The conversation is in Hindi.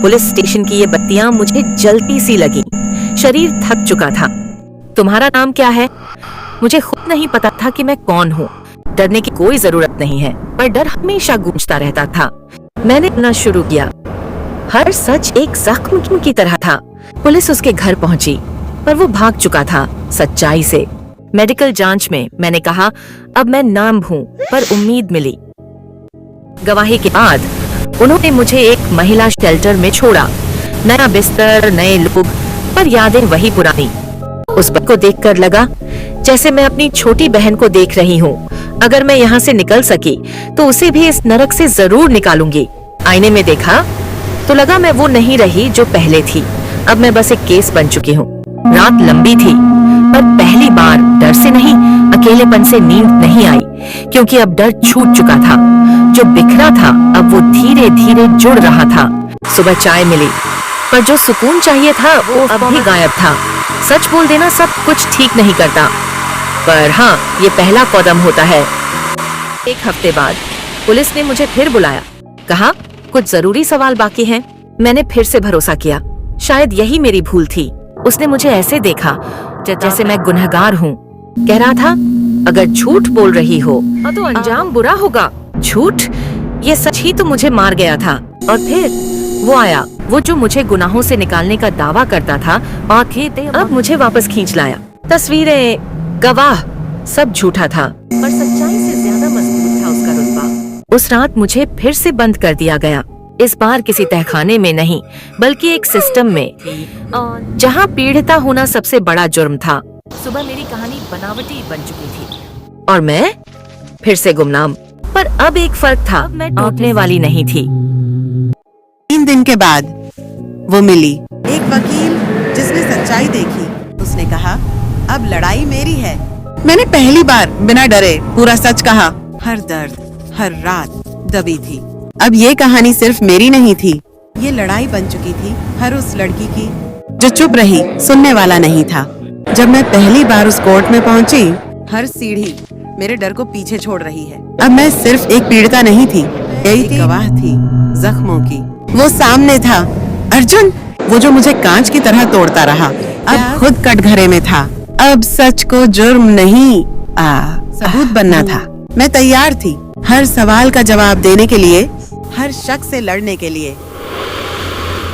पुलिस स्टेशन की ये बत्तियां मुझे जलती सी लगी। शरीर थक चुका था। तुम्हारा नाम क्या है? मुझे खुद नहीं पता था कि मैं कौन हूँ। डरने की कोई जरूरत नहीं है, पर डर हमेशा गूंजता रहता था। मैंने बोलना शुरू किया। हर सच एक जख्म की तरह था। पुलिस उसके घर पहुंची, पर वो भाग चुका था सच्चाई से। मेडिकल जांच में मैंने कहा, अब मैं नाम हूँ, पर उम्मीद मिली। गवाही के बाद उन्होंने मुझे एक महिला शेल्टर में छोड़ा। नया बिस्तर, नए लोग, पर यादें वही पुरानी। उस बच्चे को देखकर लगा जैसे मैं अपनी छोटी बहन को देख रही हूँ। अगर मैं यहाँ से निकल सकी तो उसे भी इस नरक से जरूर निकालूंगी। आईने में देखा तो लगा मैं वो नहीं रही जो पहले थी। अब मैं बस एक केस बन चुकी हूँ। रात लंबी थी, पर पहली बार डर से नहीं, अकेलेपन से नींद नहीं आई, क्योंकि अब डर छूट चुका था। जो बिखरा था अब वो धीरे धीरे जुड़ रहा था। सुबह चाय मिली, पर जो सुकून चाहिए था वो अब भी गायब था। सच बोल देना सब कुछ ठीक नहीं करता, पर हाँ, ये पहला कदम होता है। एक हफ्ते बाद पुलिस ने मुझे फिर बुलाया। कहा, कुछ जरूरी सवाल बाकी हैं। मैंने फिर से भरोसा किया। शायद यही मेरी भूल थी। उसने मुझे ऐसे देखा जैसे मैं गुनहगार हूँ। कह रहा था, अगर झूठ बोल रही हो तो अंजाम बुरा होगा। झूठ? ये सच ही तो मुझे मार गया था। और फिर वो आया, वो जो मुझे गुनाहों से निकालने का दावा करता था, आंखें अब मुझे वापस खींच लाया। तस्वीरें, गवाह, सब झूठा था, पर सच्चाई से ज्यादा मजबूत था उसका रुतबा। उस रात मुझे फिर से बंद कर दिया गया। इस बार किसी तहखाने में नहीं, बल्कि एक सिस्टम में, जहाँ पीड़िता होना सबसे बड़ा जुर्म था। सुबह मेरी कहानी बनावटी बन चुकी थी और मैं फिर से गुमनाम। पर अब एक फर्क था, मैं टूटने वाली नहीं थी। 3 दिन के बाद वो मिली। एक वकील जिसने सच्चाई देखी। उसने कहा, अब लड़ाई मेरी है। मैंने पहली बार बिना डरे पूरा सच कहा। हर दर्द, हर रात दबी थी। अब ये कहानी सिर्फ मेरी नहीं थी, ये लड़ाई बन चुकी थी हर उस लड़की की जो चुप रही, सुनने वाला नहीं था। जब मैं पहली बार उस कोर्ट में पहुंची, हर सीढ़ी मेरे डर को पीछे छोड़ रही है। अब मैं सिर्फ एक पीड़िता नहीं थी, एक गवाह थी जख्मों की। वो सामने था, अर्जुन, वो जो मुझे कांच की तरह तोड़ता रहा, अब खुद कटघरे में था। अब सच को जुर्म नहीं, सबूत बनना था। मैं तैयार थी हर सवाल का जवाब देने के लिए, हर शक से लड़ने के लिए।